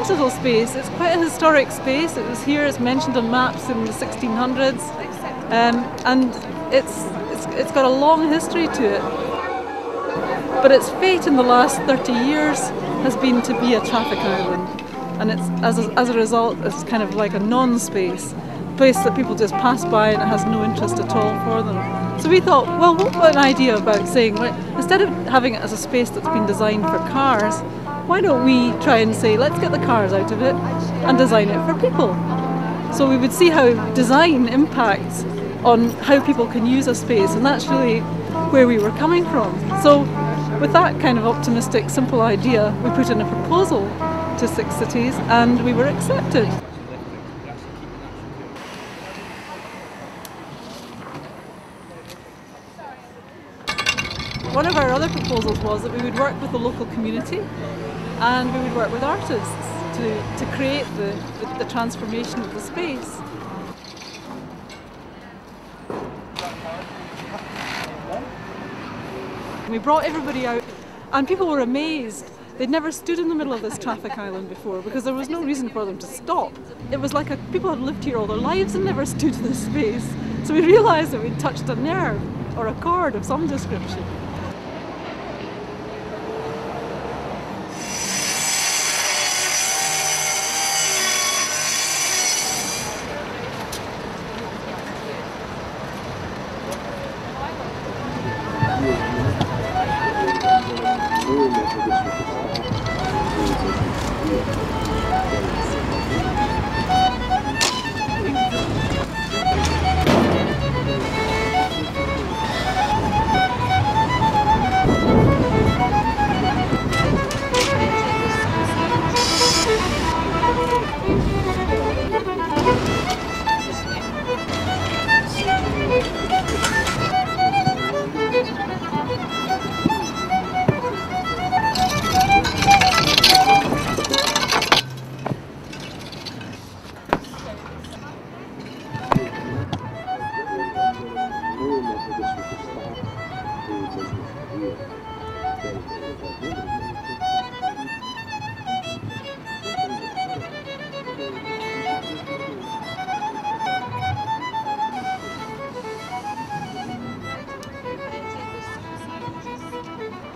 little space. It's quite a historic space. It was here, it's mentioned on maps in the 1600s, and it's got a long history to it. But its fate in the last 30 years has been to be a traffic island, and it's as a result it's kind of like a non-space, a place that people just pass by and it has no interest at all for them. So we thought, well, what about an idea about saying, well, instead of having it as a space that's been designed for cars, why don't we try and say, let's get the cars out of it and design it for people? So we would see how design impacts on how people can use a space, and that's really where we were coming from. So with that kind of optimistic, simple idea, we put in a proposal to 6 cities and we were accepted. One of our other proposals was that we would work with the local community and we would work with artists to create the transformation of the space. We brought everybody out and people were amazed. They'd never stood in the middle of this traffic island before because there was no reason for them to stop. It was like people had lived here all their lives and never stood in this space. So we realised that we'd touched a nerve or a chord of some description.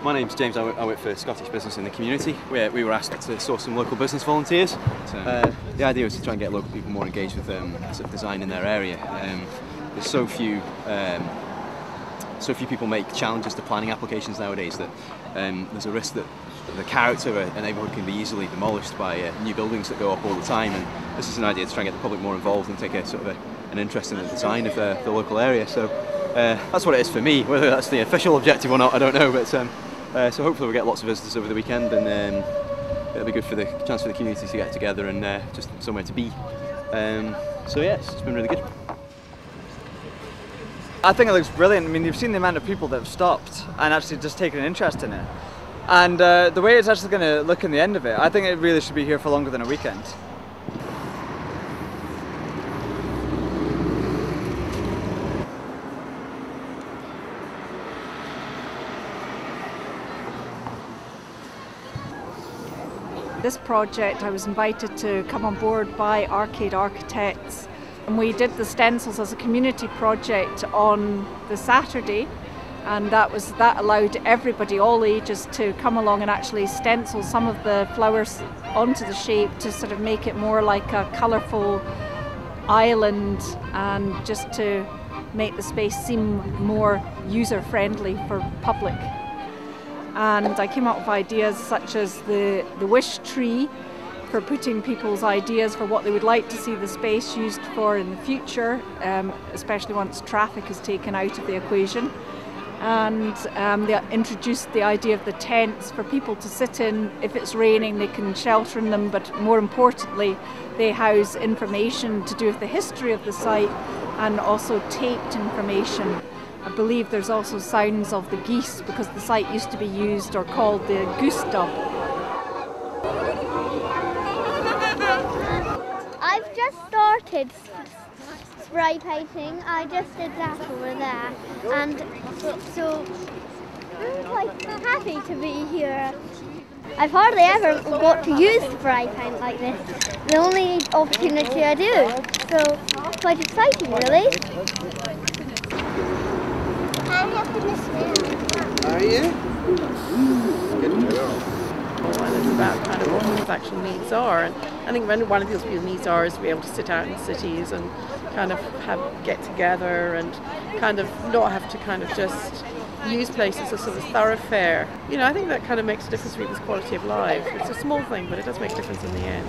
My name's James, I work for Scottish Business in the Community. We were asked to source some local business volunteers. The idea was to try and get local people more engaged with sort of design in their area. There's so few people make challenges to planning applications nowadays that there's a risk that the character of a neighbourhood can be easily demolished by new buildings that go up all the time, and this is an idea to try and get the public more involved and take a sort of an interest in the design of the local area. So that's what it is for me. Whether that's the official objective or not, I don't know, but so hopefully we'll get lots of visitors over the weekend, and it'll be good for the chance for the community to get together and just somewhere to be. So yeah, it's been really good. I think it looks brilliant. I mean, you've seen the amount of people that have stopped and actually just taken an interest in it. And the way it's actually going to look in the end of it, I think it really should be here for longer than a weekend. This project, I was invited to come on board by Arcade Architects, and we did the stencils as a community project on the Saturday, and that allowed everybody, all ages, to come along and actually stencil some of the flowers onto the shape to sort of make it more like a colourful island, and just to make the space seem more user-friendly for public. And I came up with ideas such as the wish tree for putting people's ideas for what they would like to see the space used for in the future, especially once traffic is taken out of the equation. And they introduced the idea of the tents for people to sit in. If it's raining, they can shelter in them, but more importantly, they house information to do with the history of the site and also taped information. I believe there's also sounds of the geese because the site used to be used or called the Goose Dub. I've just started spray painting. I just did that over there, and so I'm quite happy to be here. I've hardly ever got to use the fry pan like this. The only opportunity I do. So quite exciting, really. I'm helping this now. Are you? Good girl. And it's about kind of what people's actual needs are. And I think one of people's needs are is to be able to sit out in cities and kind of get together and kind of not have to kind of just use places as sort of thoroughfare. You know, I think that kind of makes a difference for people's quality of life. It's a small thing, but it does make a difference in the end.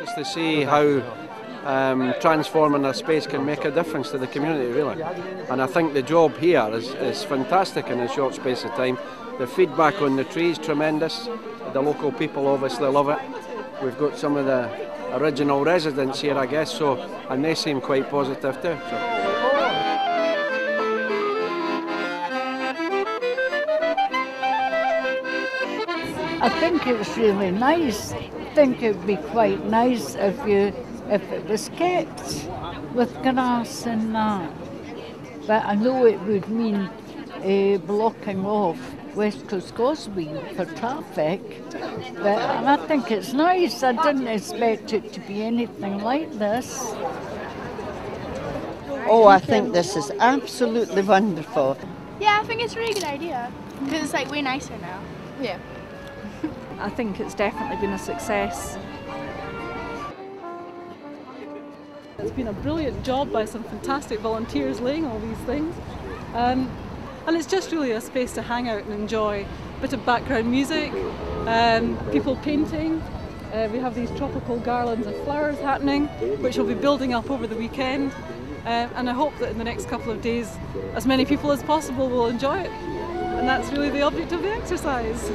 Just to see how transforming a space can make a difference to the community, really. And I think the job here is fantastic in a short space of time. The feedback on the tree is tremendous. The local people obviously love it. We've got some of the original residents here, I guess, and they seem quite positive too. I think it's really nice. I think it'd be quite nice if it was kept with grass and that. But I know it would mean blocking off West Coast Causey for traffic. But I think it's nice. I didn't expect it to be anything like this. Oh, I think this is absolutely wonderful. Yeah, I think it's a really good idea because it's like way nicer now. Yeah. I think it's definitely been a success. It's been a brilliant job by some fantastic volunteers laying all these things. And it's just really a space to hang out and enjoy. A bit of background music, people painting. We have these tropical garlands of flowers happening, which will be building up over the weekend. And I hope that in the next couple of days, as many people as possible will enjoy it. And that's really the object of the exercise.